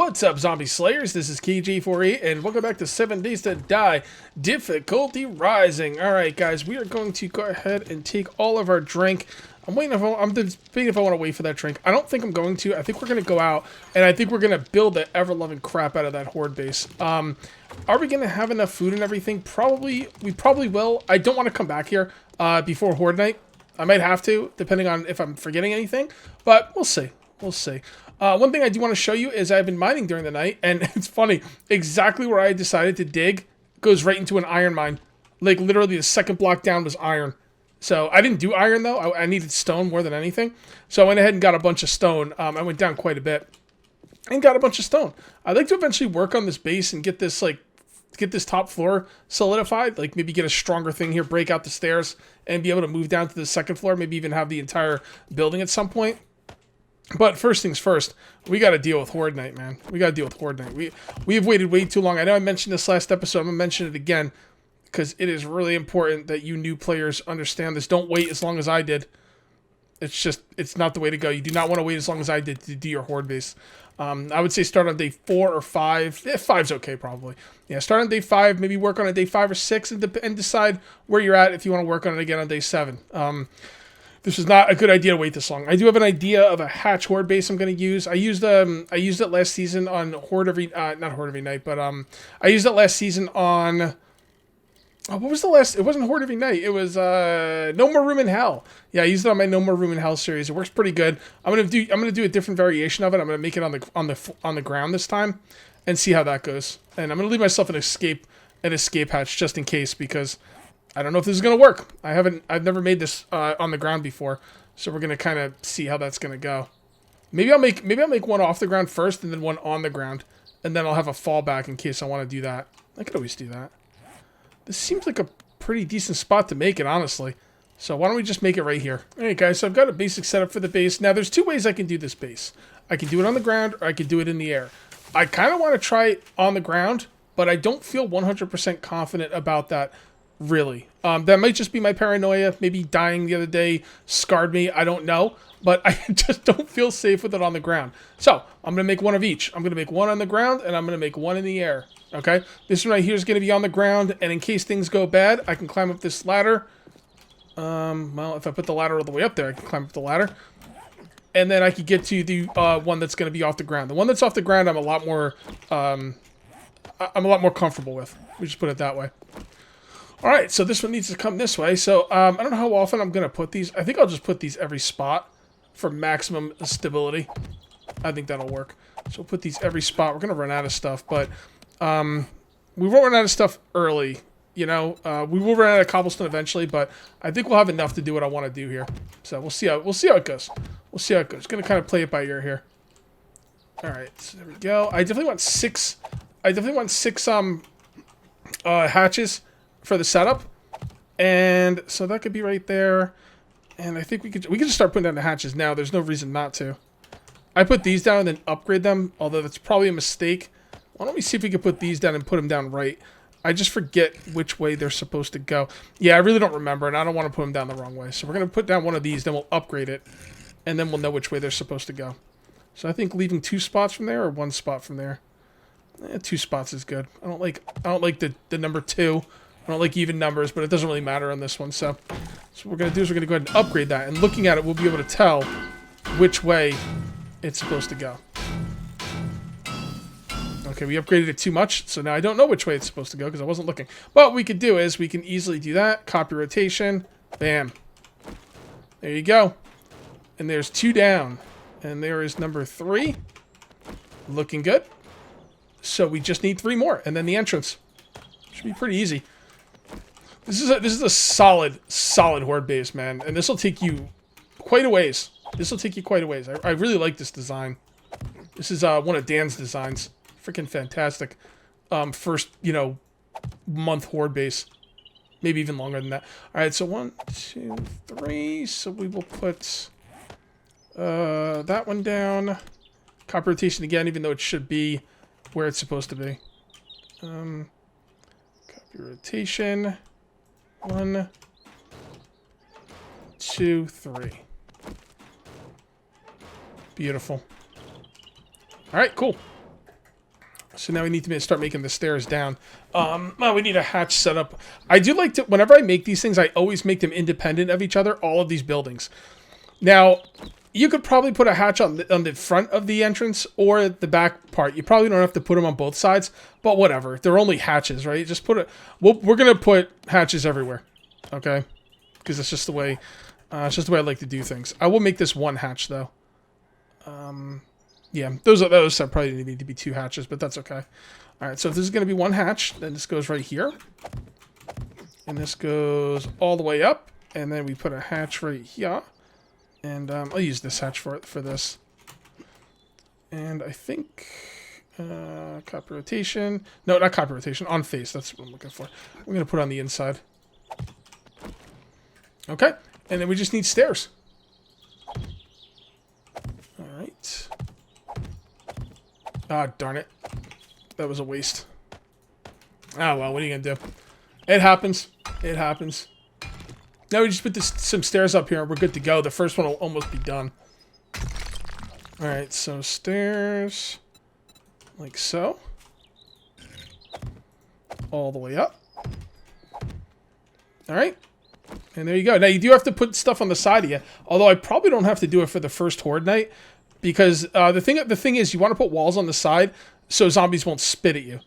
What's up, Zombie Slayers? This is KJ4E, and welcome back to 7 Days to Die, Difficulty Rising. Alright, guys, we are going to go ahead and take all of our drink. I'm debating if I want to wait for that drink. I don't think I'm going to. I think we're going to go out, and I think we're going to build the ever-loving crap out of that Horde base. Are we going to have enough food and everything? Probably. We probably will. I don't want to come back here before Horde night. I might have to, depending on if I'm forgetting anything, but we'll see. We'll see. One thing I do want to show you is I've been mining during the night, and it's funny, exactly where I decided to dig goes right into an iron mine. Like, literally the second block down was iron. So, I didn't do iron, though. I needed stone more than anything. So, I went ahead and got a bunch of stone. I went down quite a bit and got a bunch of stone. I'd like to eventually work on this base and get this, get this top floor solidified. Like, maybe get a stronger thing here, break out the stairs, and be able to move down to the second floor. Maybe even have the entire building at some point. But first things first, we got to deal with Horde Night, man. We got to deal with Horde Night. We have waited way too long. I know I mentioned this last episode. I'm going to mention it again because it is really important that you new players understand this. Don't wait as long as I did. It's not the way to go. You do not want to wait as long as I did to do your Horde base. I would say start on day 4 or 5. 5's okay, probably. Yeah, start on day 5. Maybe work on a day 5 or 6 and decide where you're at if you want to work on it again on day 7. This is not a good idea to wait this long. I do have an idea of a hatch horde base I'm going to use. I used it last season on Horde every not Horde every night, but I used it last season on what was the last? It wasn't Horde every night. It was No More Room in Hell. Yeah, I used it on my No More Room in Hell series. It works pretty good. I'm gonna do a different variation of it. I'm gonna make it on the ground this time and see how that goes. And I'm gonna leave myself an escape hatch just in case, because I don't know if this is going to work. I've never made this on the ground before, so we're going to kind of see how that's going to go. Maybe I'll make one off the ground first and then one on the ground, and then I'll have a fallback in case I want to do that. I could always do that. This seems like a pretty decent spot to make it, honestly. So why don't we just make it right here? Alright guys, so I've got a basic setup for the base. Now there's two ways I can do this base. I can do it on the ground or I can do it in the air. I kind of want to try it on the ground, but I don't feel 100% confident about that. Really. That might just be my paranoia. Maybe dying the other day scarred me. I don't know. But I just don't feel safe with it on the ground. So, I'm going to make one of each. I'm going to make one on the ground, and I'm going to make one in the air. Okay? This one right here is going to be on the ground, and in case things go bad, I can climb up this ladder. Well, if I put the ladder all the way up there, I can climb up the ladder. And then I can get to the one that's going to be off the ground. The one that's off the ground, I'm a lot more comfortable with. We just put it that way. Alright, so this one needs to come this way. So, I don't know how often I'm going to put these. I think I'll just put these every spot for maximum stability. I think that'll work. So, we'll put these every spot. We're going to run out of stuff, but we won't run out of stuff early. You know, we will run out of cobblestone eventually, but I think we'll have enough to do what I want to do here. So, we'll see how it goes. We'll see how it goes. Going to kind of play it by ear here. Alright, so there we go. I definitely want six hatches for the setup, and so that could be right there, and I think we could just start putting down the hatches now. There's no reason not to. I put these down and then upgrade them, although that's probably a mistake. Why don't we see if we can put these down and put them down right? I just forget which way they're supposed to go. Yeah, I really don't remember, and I don't want to put them down the wrong way. So we're going to put down one of these, then we'll upgrade it, and then we'll know which way they're supposed to go. So I think leaving 2 spots from there or 1 spot from there. 2 spots is good. I don't like the number 2. I don't like even numbers, but it doesn't really matter on this one. So what we're going to do is we're going to go ahead and upgrade that. And looking at it, we'll be able to tell which way it's supposed to go. Okay, we upgraded it too much, so now I don't know which way it's supposed to go because I wasn't looking. But what we could do is we can easily do that. Copy rotation. Bam. There you go. And there's 2 down. And there is number 3. Looking good. So we just need 3 more, and then the entrance. Should be pretty easy. This is a solid horde base, man, and this will take you quite a ways. I really like this design. This is one of Dan's designs. Freaking fantastic. First, month horde base. Maybe even longer than that. All right, so 1, 2, 3. So we will put that one down. Copy rotation again, even though it should be where it's supposed to be. Copy rotation. 1, 2, 3. Beautiful. Alright, cool. So now we need to start making the stairs down. Well, we need a hatch set up. I do like to, whenever I make these things, I always make them independent of each other, all of these buildings. Now, you could probably put a hatch on the front of the entrance or the back part. You probably don't have to put them on both sides, but whatever. They're only hatches, right? Just put it. We're going to put hatches everywhere, okay? Because it's just the way I like to do things. I will make this one hatch, though. Yeah, those probably need to be 2 hatches, but that's okay. All right, so if this is going to be 1 hatch, then this goes right here. And this goes all the way up. And then we put a hatch right here. And I'll use this hatch for this. And I think copy rotation. No, not copy rotation. On face. That's what I'm looking for. We're going to put it on the inside. Okay. And then we just need stairs. All right. Ah, darn it. That was a waste. Oh, well, what are you going to do? It happens. It happens. Now we just put some stairs up here and we're good to go. The first one will almost be done. Alright, so stairs. Like so. All the way up. Alright. And there you go. Now you do have to put stuff on the side of you. Although I probably don't have to do it for the first Horde night. Because the thing is, you want to put walls on the side so zombies won't spit at you.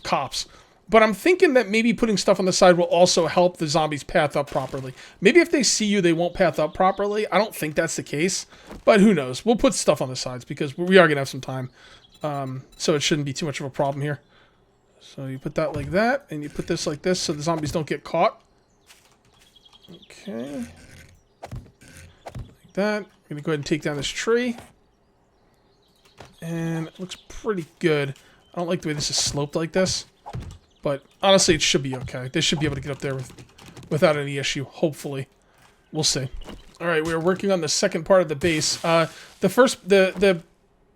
Cops. But I'm thinking that maybe putting stuff on the side will also help the zombies path up properly. Maybe if they see you, they won't path up properly. I don't think that's the case. But who knows? We'll put stuff on the sides because we are going to have some time. So it shouldn't be too much of a problem here. So you put that like that. And you put this like this so the zombies don't get caught. Okay. Like that. I'm going to go ahead and take down this tree. And it looks pretty good. I don't like the way this is sloped like this. But honestly, it should be okay. They should be able to get up there without any issue, hopefully. We'll see. All right, we are working on the second part of the base. The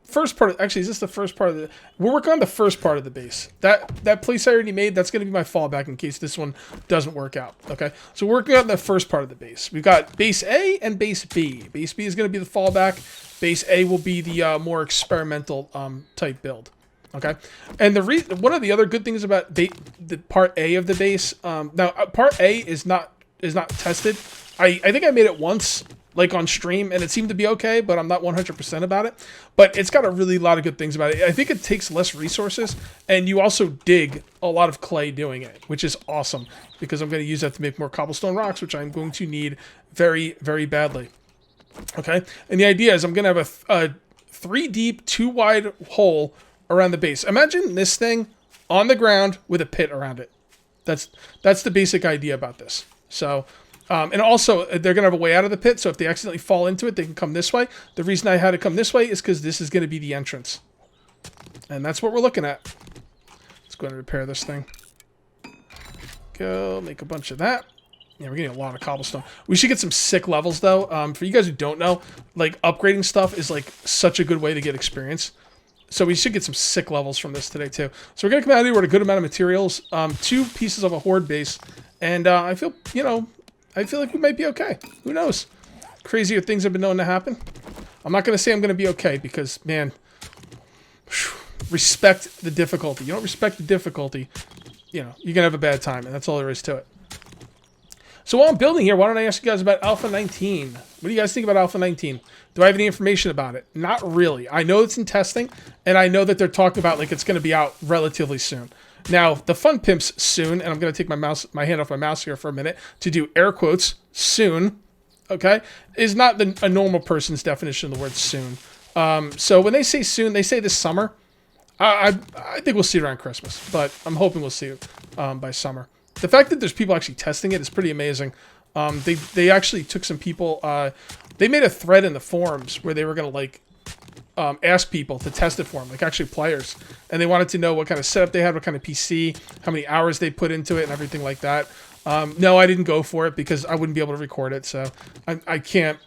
first part, actually, is this the first part of the... We're working on the first part of the base. That place I already made, that's going to be my fallback in case this one doesn't work out, okay? So we're working on the first part of the base. We've got base A and base B. Base B is going to be the fallback. Base A will be the more experimental type build. Okay, and one of the other good things about the part A of the base, now part A is not tested. I think I made it once, like on stream, and it seemed to be okay, but I'm not 100% about it. But it's got a really lot of good things about it. I think it takes less resources, and you also dig a lot of clay doing it, which is awesome because I'm going to use that to make more cobblestone rocks, which I'm going to need very, very badly. Okay, and the idea is I'm going to have a 3 deep, 2 wide hole around the base. Imagine this thing on the ground with a pit around it. That's the basic idea about this. So, and also they're gonna have a way out of the pit. So if they accidentally fall into it, they can come this way. The reason I had to come this way is because this is gonna be the entrance, and that's what we're looking at. Let's go ahead and repair this thing. Go make a bunch of that. Yeah, we're getting a lot of cobblestone. We should get some sick levels though. For you guys who don't know, like upgrading stuff is like such a good way to get experience. So we should get some sick levels from this today, too. So we're going to come out here with a good amount of materials. 2 pieces of a Horde base. And I feel like we might be okay. Who knows? Crazier things have been known to happen. I'm not going to say I'm going to be okay because, man, respect the difficulty. You don't respect the difficulty, you're going to have a bad time. And that's all there is to it. So while I'm building here, why don't I ask you guys about Alpha 19? What do you guys think about Alpha 19? Do I have any information about it? Not really. I know it's in testing, and I know that they're talking about like it's going to be out relatively soon. Now, the fun pimps soon, and I'm going to take my hand off my mouse here for a minute to do air quotes, soon, okay, is not a normal person's definition of the word soon. So when they say soon, they say this summer. I think we'll see it around Christmas, but I'm hoping we'll see it by summer. The fact that there's people actually testing it is pretty amazing. They actually took some people, they made a thread in the forums where they were going to like ask people to test it for them, like actually players. And they wanted to know what kind of setup they had, what kind of PC, how many hours they put into it and everything like that. No, I didn't go for it because I wouldn't be able to record it. So I can't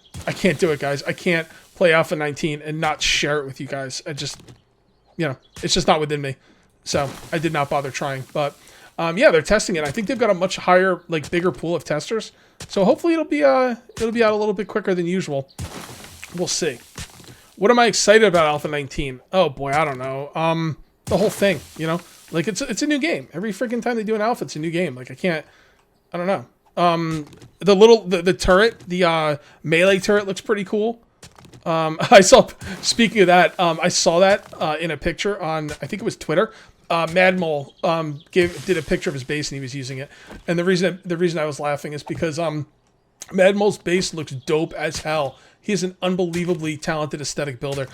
do it, guys. I can't play Alpha 19 and not share it with you guys. I just, it's just not within me. So I did not bother trying, but yeah, they're testing it. I think they've got a much higher, like, bigger pool of testers. So hopefully it'll be out a little bit quicker than usual. We'll see. What am I excited about Alpha 19? Oh boy, I don't know. the whole thing, you know? Like, it's a new game. Every freaking time they do an alpha, it's a new game. Like, I don't know. The turret, the melee turret looks pretty cool. Speaking of that, I saw that in a picture on, I think it was Twitter. Mad Mole did a picture of his base and he was using it. And the reason I was laughing is because Mad Mole's base looks dope as hell. He is an unbelievably talented aesthetic builder.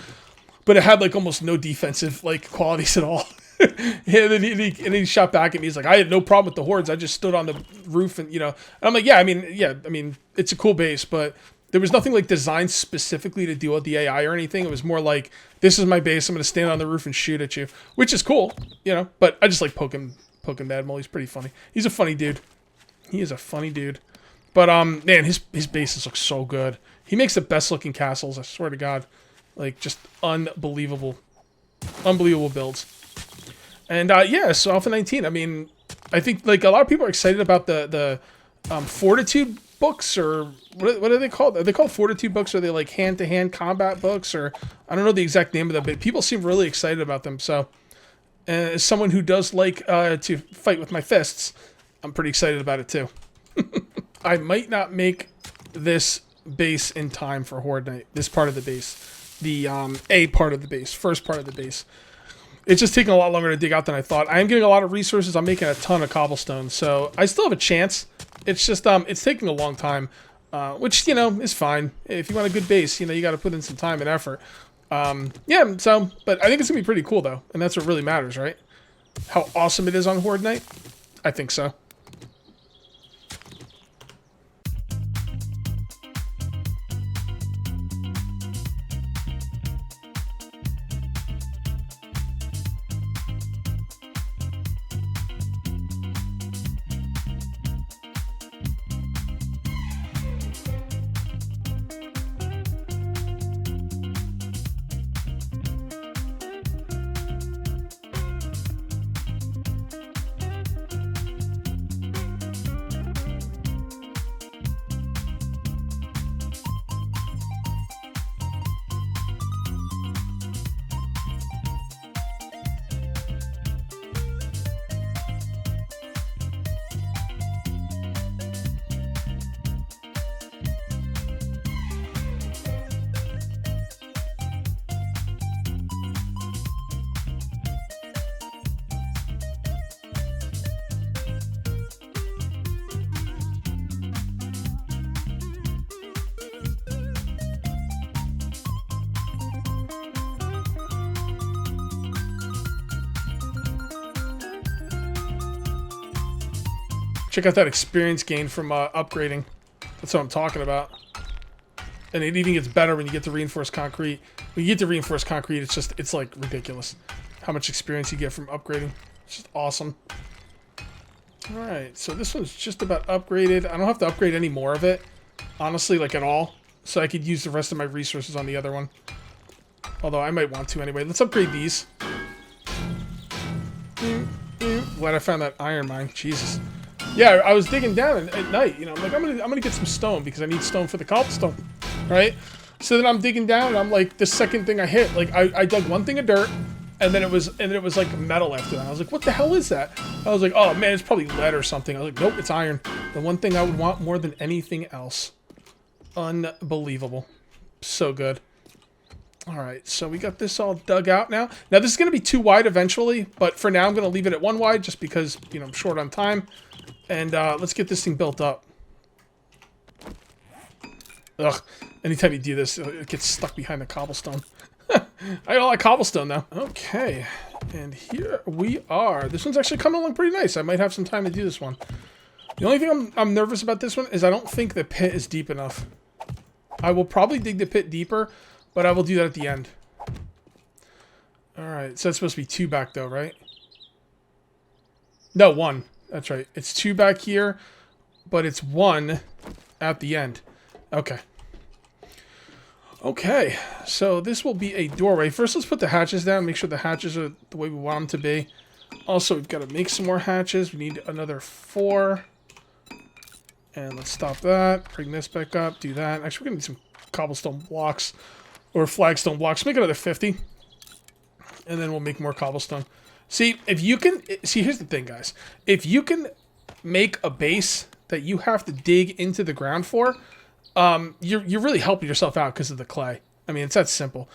But it had like almost no defensive like qualities at all. And then he shot back at me. He's like, I had no problem with the hordes. I just stood on the roof and, you know. And I'm like, yeah, I mean, it's a cool base, but there was nothing like designed specifically to deal with the AI or anything. It was more like, this is my base. I'm going to stand on the roof and shoot at you, which is cool, you know. But I just like poking Mad Mole. He's pretty funny. He's a funny dude. He is a funny dude. But man, his bases look so good. He makes the best looking castles. I swear to God, like just unbelievable builds. And yeah, so Alpha 19. I mean, I think like a lot of people are excited about the Fortitude books, or what are they called? Are they called Fortitude books? Or are they like hand-to-hand combat books? Or I don't know the exact name of them, but people seem really excited about them. So as someone who does like to fight with my fists, I'm pretty excited about it too. I might not make this base in time for Horde Night. This part of the base. The A part of the base. First part of the base. It's just taking a lot longer to dig out than I thought. I am getting a lot of resources. I'm making a ton of cobblestone. So I still have a chance. It's just, it's taking a long time. Which, you know, is fine. If you want a good base, you know, you got to put in some time and effort. Yeah, so, but I think it's going to be pretty cool, though. And that's what really matters, right? How awesome it is on Horde Night? I think so. Check out that experience gain from upgrading. That's what I'm talking about. And it even gets better when you get to reinforced concrete. When you get to reinforced concrete, it's like ridiculous how much experience you get from upgrading. It's just awesome. Alright, so this one's just about upgraded. I don't have to upgrade any more of it, honestly, like at all. So I could use the rest of my resources on the other one. Although I might want to anyway. Let's upgrade these. Glad I found that iron mine. Jesus. Yeah, I was digging down at night, you know, I'm like, I'm gonna get some stone because I need stone for the cobblestone, right? So then I'm digging down and I'm like, the second thing I hit, like I dug one thing of dirt and then it was like metal after that. I was like, what the hell is that? I was like, oh man, it's probably lead or something. I was like, nope, it's iron. The one thing I would want more than anything else. Unbelievable. So good. All right, so we got this all dug out now. Now this is gonna be too wide eventually, but for now I'm gonna leave it at 1 wide just because, you know, I'm short on time. And let's get this thing built up. Ugh. Anytime you do this, it gets stuck behind the cobblestone. I got all that cobblestone now. Okay. And here we are. This one's actually coming along pretty nice. I might have some time to do this one. The only thing I'm nervous about this one is I don't think the pit is deep enough. I will probably dig the pit deeper, but I will do that at the end. Alright. So that's supposed to be 2 back though, right? No, 1. That's right. It's 2 back here, but it's 1 at the end. Okay. Okay, so this will be a doorway. First, let's put the hatches down, make sure the hatches are the way we want them to be. Also, we've got to make some more hatches. We need another 4. And let's stop that. Bring this back up. Do that. Actually, we're going to need some cobblestone blocks or flagstone blocks. Make another 50. And then we'll make more cobblestone. See, if you can... See, here's the thing, guys. If you can make a base that you have to dig into the ground for, you're really helping yourself out because of the clay. I mean, it's that simple.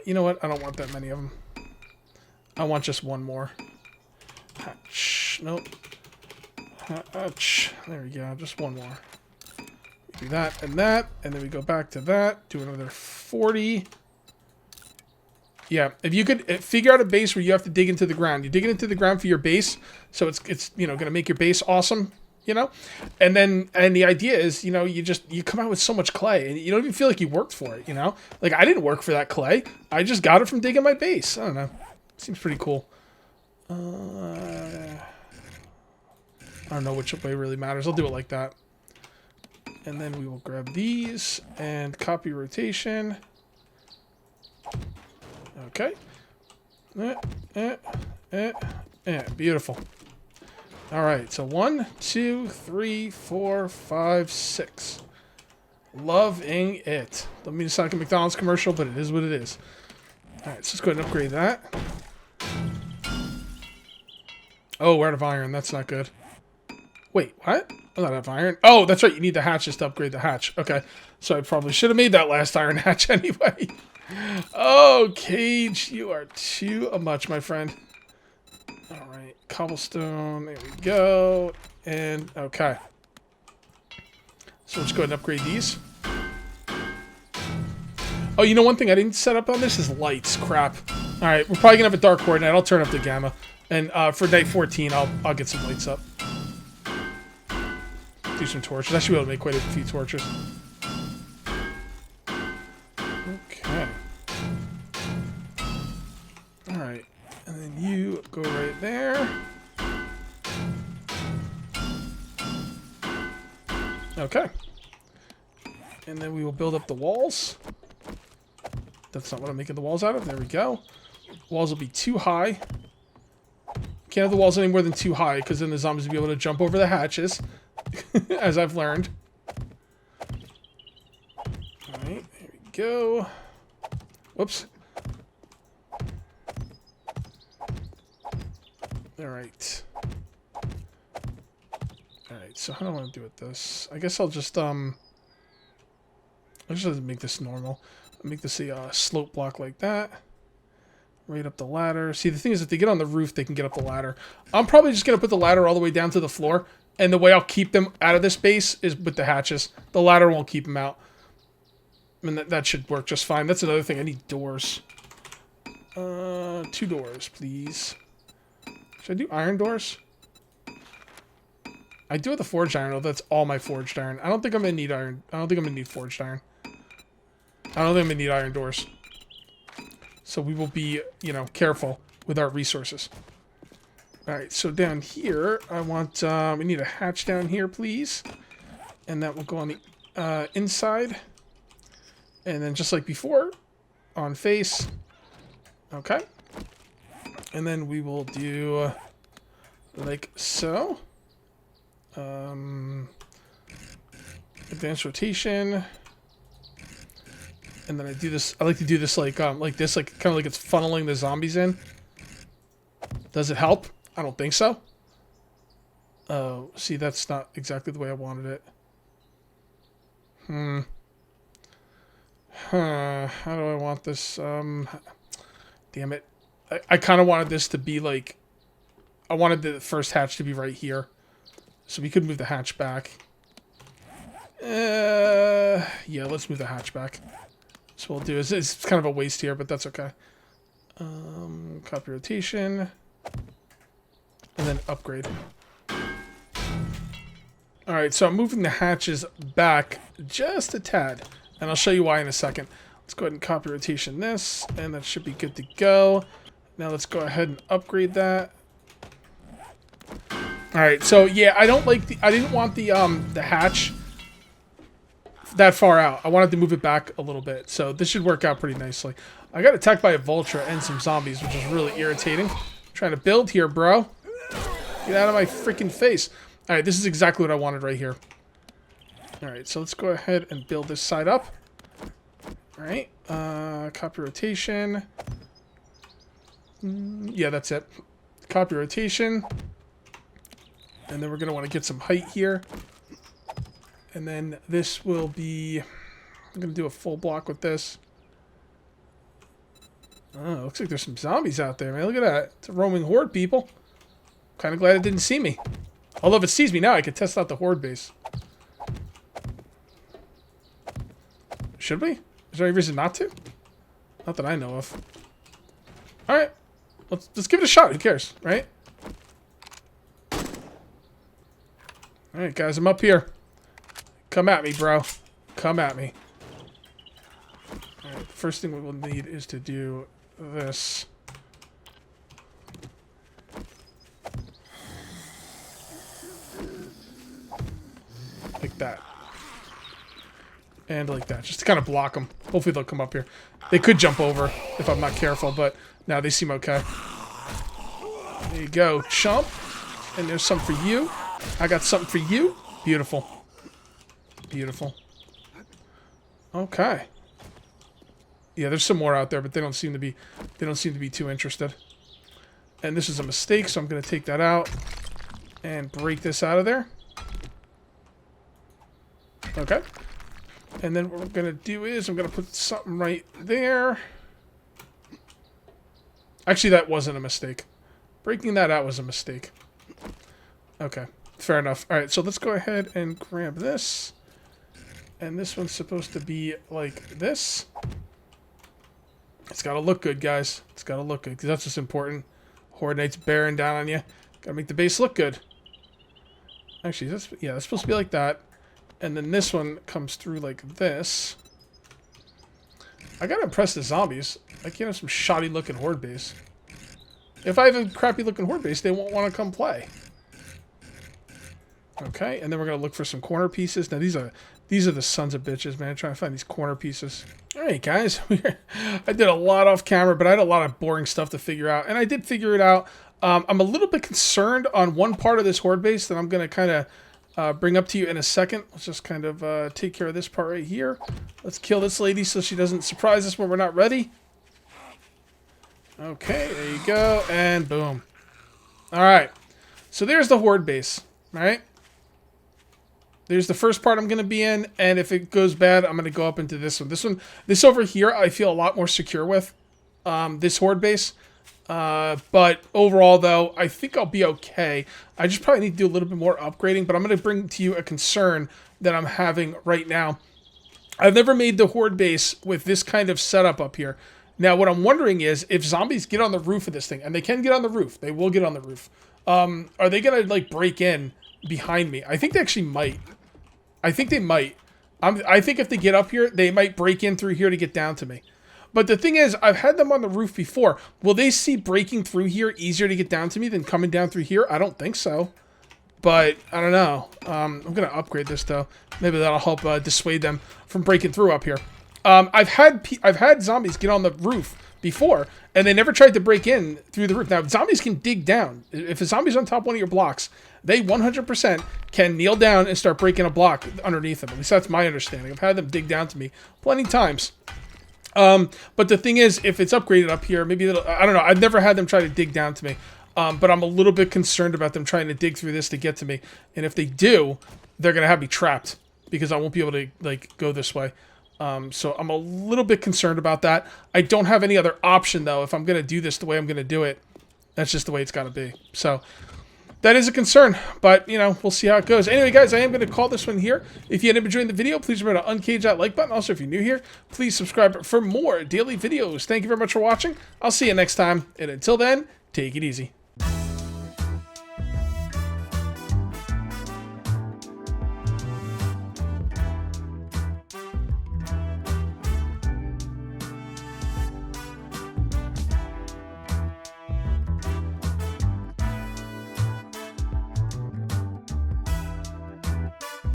You know what? I don't want that many of them. I want just one more. Hatch. Nope. Hatch. There we go. Just one more. Do that, and then we go back to that. Do another 40. Yeah, if you could figure out a base where you have to dig into the ground. You dig it into the ground for your base, so it's you know, going to make your base awesome, you know? And the idea is, you know, you come out with so much clay, and you don't even feel like you worked for it, you know? Like, I didn't work for that clay. I just got it from digging my base. I don't know. Seems pretty cool. I don't know which way really matters. I'll do it like that. And then we will grab these and copy rotation. Okay. Beautiful. All right, so 1, 2, 3, 4, 5, 6. Loving it. Don't mean to sound like a McDonald's commercial, but it is what it is. All right, so let's go ahead and upgrade that. Oh, we're out of iron. That's not good. Wait, what? I'm not out of iron. Oh, that's right. You need the hatches to upgrade the hatch. Okay. So I probably should have made that last iron hatch anyway. Oh, Cage, you are too much, my friend. All right. Cobblestone. There we go. And, okay. So let's go ahead and upgrade these. Oh, you know one thing I didn't set up on this is lights. Crap. All right. We're probably going to have a dark horde night. I'll turn up the gamma. And for night 14, I'll get some lights up. Do some torches. I should be able to make quite a few torches. Okay. Alright. And then you go right there. Okay. And then we will build up the walls. That's not what I'm making the walls out of. There we go. Walls will be too high. Can't have the walls any more than too high, because then the zombies will be able to jump over the hatches. As I've learned. Alright, there we go. Whoops. Alright. Alright, so how do I want to do with this? I guess I'll just make this normal. I'll make this a slope block like that. Right up the ladder. See, the thing is, if they get on the roof, they can get up the ladder. I'm probably just going to put the ladder all the way down to the floor. And the way I'll keep them out of this base is with the hatches. The ladder won't keep them out. I mean, that should work just fine. That's another thing. I need doors. 2 doors, please. Should I do iron doors? I do have the forged iron, though. That's all my forged iron. I don't think I'm going to need iron. I don't think I'm going to need forged iron. I don't think I'm going to need iron doors. So we will be, you know, careful with our resources. Alright, so down here, I want, we need a hatch down here, please. And that will go on the inside. And then just like before, on face. Okay. And then we will do like so. Advanced rotation. And then I do this, I like to do this like this, like kind of like it's funneling the zombies in. Does it help? I don't think so. Oh, see, that's not exactly the way I wanted it. How do I want this? Damn it. I kind of wanted this to be like... I wanted the first hatch to be right here. So we could move the hatch back. Yeah, let's move the hatch back. So we'll do is it's kind of a waste here, but that's okay. Copy rotation. And then upgrade. Alright, so I'm moving the hatches back just a tad. And I'll show you why in a second. Let's go ahead and copy rotation this. And that should be good to go. Now let's go ahead and upgrade that. Alright, so yeah, I didn't want the hatch that far out. I wanted to move it back a little bit. So this should work out pretty nicely. I got attacked by a vulture and some zombies, which is really irritating. I'm trying to build here, bro. Get out of my freaking face. Alright, this is exactly what I wanted right here. Alright, so let's go ahead and build this side up. Alright, copy rotation. Yeah, that's it. copy rotation. And then we're going to want to get some height here. And then this will be... I'm going to do a full block with this. Oh, looks like there's some zombies out there, man. Look at that. It's a roaming horde, people. Kind of glad it didn't see me. Although if it sees me now, I could test out the horde base. Should we? Is there any reason not to? Not that I know of. Alright. Let's give it a shot. Who cares, right? Alright, guys. I'm up here. Come at me, bro. Come at me. Alright, first thing we will need is to do this. Like that. And like that. Just to kind of block them. Hopefully they'll come up here. They could jump over if I'm not careful, but no, they seem okay. There you go, chump. And there's some for you. I got something for you. Beautiful. Beautiful. Okay. Yeah, there's some more out there, but they don't seem to be too interested. And this is a mistake, so I'm going to take that out and break this out of there. Okay. And then what we're going to do is I'm going to put something right there. Actually, that wasn't a mistake. Breaking that out was a mistake. Okay. Fair enough. All right, so let's go ahead and grab this. And this one's supposed to be like this. It's got to look good, guys. It's got to look good, because that's what's important. Horde Knight's bearing down on you. Got to make the base look good. Actually, that's supposed to be like that. And then this one comes through like this. I gotta impress the zombies. I can't have some shoddy looking horde base. If I have a crappy looking horde base, they won't want to come play. Okay, and then we're gonna look for some corner pieces. Now these are the sons of bitches, man. I'm trying to find these corner pieces. Alright guys, I did a lot off camera, but I had a lot of boring stuff to figure out. And I did figure it out. I'm a little bit concerned on one part of this horde base that I'm gonna kind of bring up to you in a second. Let's just kind of take care of this part right here. Let's kill this lady so she doesn't surprise us when we're not ready. Okay, there you go, and boom. Alright, so there's the horde base, right? There's the first part I'm going to be in, and if it goes bad, I'm going to go up into this one. This over here, I feel a lot more secure with, this horde base. But overall, though, I think I'll be okay. I just probably need to do a little bit more upgrading, but I'm going to bring to you a concern that I'm having right now. I've never made the horde base with this kind of setup up here. Now, what I'm wondering is, if zombies get on the roof of this thing, and they can get on the roof, they will get on the roof, are they going to, like, break in behind me? I think they actually might. I think they might. I think if they get up here, they might break in through here to get down to me. But the thing is, I've had them on the roof before. Will they see breaking through here easier to get down to me than coming down through here? I don't think so. But, I don't know. I'm going to upgrade this, though. Maybe that'll help dissuade them from breaking through up here. I've had zombies get on the roof before, and they never tried to break in through the roof. Now, zombies can dig down. If a zombie's on top of one of your blocks, they 100% can kneel down and start breaking a block underneath them. At least that's my understanding. I've had them dig down to me plenty of times. But the thing is, if it's upgraded up here, maybe it'll, I don't know. I've never had them try to dig down to me. But I'm a little bit concerned about them trying to dig through this to get to me. And if they do, they're going to have me trapped because I won't be able to, like, go this way. So I'm a little bit concerned about that. I don't have any other option, though, if I'm going to do this the way I'm going to do it. That's just the way it's got to be. So that is a concern, but, you know, we'll see how it goes. Anyway, guys, I am going to call this one here. If you ended up enjoying the video, please remember to uncage that like button. Also, if you're new here, please subscribe for more daily videos. Thank you very much for watching. I'll see you next time, and until then, take it easy.